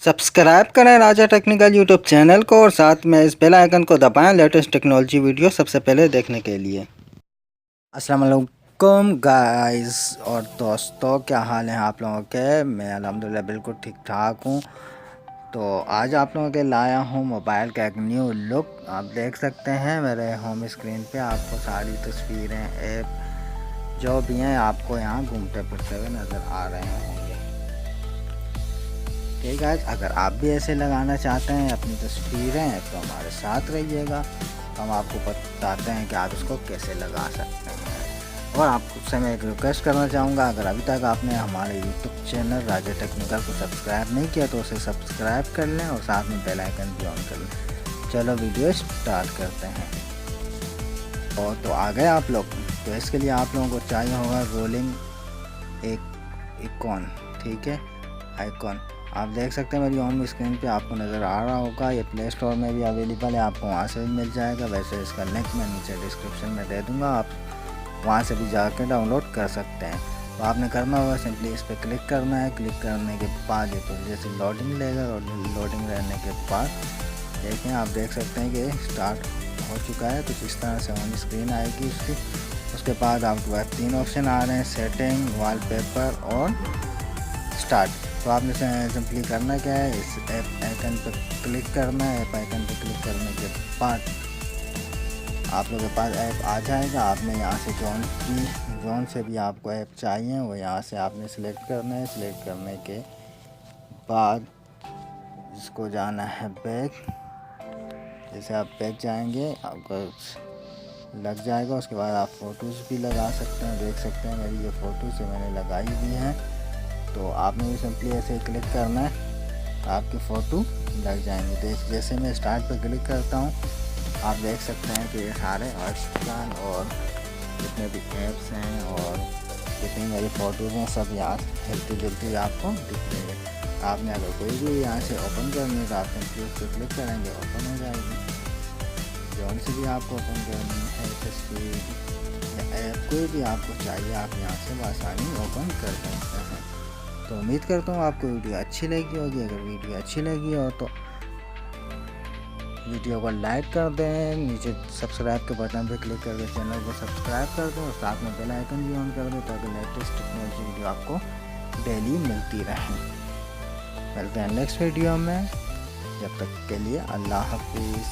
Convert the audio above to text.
Subscribe करें राजा technical YouTube channel को और साथ में इस बेल आइकन को दबाएं लेटेस्ट टेक्नोलॉजी वीडियो सबसे पहले देखने के लिए। अस्सलाम वालेकुम गाइस और दोस्तों, क्या हाल है आप लोगों के? मैं अल्हम्दुलिल्लाह बिल्कुल ठीक ठाक हूँ। तो आज आप लोगों के लाया हूँ मोबाइल का एक न्यू लुक। आप देख सकते हैं मेरे होम स्क्रीन पे आपको सारी तस्वीरें, ऐप जो भी हैं आपको यहाँ घूमते फिरते हुए नज़र आ रहे होंगे। ठीक है, अगर आप भी ऐसे लगाना चाहते हैं अपनी तस्वीरें तो हमारे साथ रहिएगा। हम आपको बताते हैं कि आप इसको कैसे लगा सकते हैं। और आपसे मैं एक रिक्वेस्ट करना चाहूँगा, अगर अभी तक आपने हमारे यूट्यूब चैनल राजा टेक्निकल को सब्सक्राइब नहीं किया तो उसे सब्सक्राइब कर लें और साथ में बेल आइकन भी ऑन कर लें। चलो वीडियो स्टार्ट करते हैं। और तो आ गए आप लोग। तो इसके लिए आप लोगों को चाहिए होगा रोलिंग एक आइकॉन। ठीक है, आइकॉन आप देख सकते हैं मेरी होम स्क्रीन पे आपको नज़र आ रहा होगा। ये प्ले स्टोर में भी अवेलेबल है, आपको वहाँ से भी मिल जाएगा। वैसे इसका लिंक मैं नीचे डिस्क्रिप्शन में दे दूँगा, आप वहाँ से भी जाकर डाउनलोड कर सकते हैं। तो आपने करना होगा सिंपली इस पर क्लिक करना है। क्लिक करने के बाद ये तो जैसे लोडिंग लेगा और लोडिंग रहने के बाद देखें, आप देख सकते हैं कि स्टार्ट हो चुका है। कुछ इस तरह से होम स्क्रीन आएगी उसकी। उसके बाद आपके पास 3 ऑप्शन आ रहे हैं, सेटिंग, वॉलपेपर और स्टार्ट। तो आपने सिंपली करना क्या है, इस ऐप आइकन पर क्लिक करना है। ऐप आइकन पर क्लिक करने के बाद आप लोगों के पास ऐप आ जाएगा। आपने यहाँ से जोन से भी आपको ऐप चाहिए वो यहाँ से आपने सेलेक्ट करना है। सिलेक्ट करने के बाद इसको जाना है बैक। जैसे आप बैक जाएंगे आपको लग जाएगा। उसके बाद आप फ़ोटोज़ भी लगा सकते हैं। देख सकते हैं मेरी ये फ़ोटोज़ मैंने लगाई हुई हैं। तो आपने भी सिंपली ऐसे क्लिक करना है, आपकी फ़ोटो लग जाएंगी। तो जैसे मैं स्टार्ट पर क्लिक करता हूँ, आप देख सकते हैं कि ये सारे हॉटस्टार और जितने भी ऐप्स हैं और जितनी मेरी फ़ोटोज़ हैं सब यहाँ हिलती जुलती आपको दिख रही है। आपने अगर कोई भी यहाँ से ओपन करनी है तो आप सिंपली उस पर क्लिक करेंगे, ओपन हो जाएगी। जौन से भी आपको ओपन करनी है तस्वीर या ऐप कोई भी आपको चाहिए, आप यहाँ से आसानी ओपन कर सकते हैं। तो उम्मीद करता हूँ आपको वीडियो अच्छी लगी होगी। अगर वीडियो अच्छी लगी हो तो वीडियो को लाइक कर दें, नीचे सब्सक्राइब के बटन पर क्लिक करके चैनल को सब्सक्राइब कर दें और साथ में बेल आइकन भी ऑन कर दें ताकि लेटेस्ट टेक्नोलॉजी वीडियो आपको डेली मिलती रहे। मिलते हैं नेक्स्ट वीडियो में, जब तक के लिए अल्लाह हाफिज़।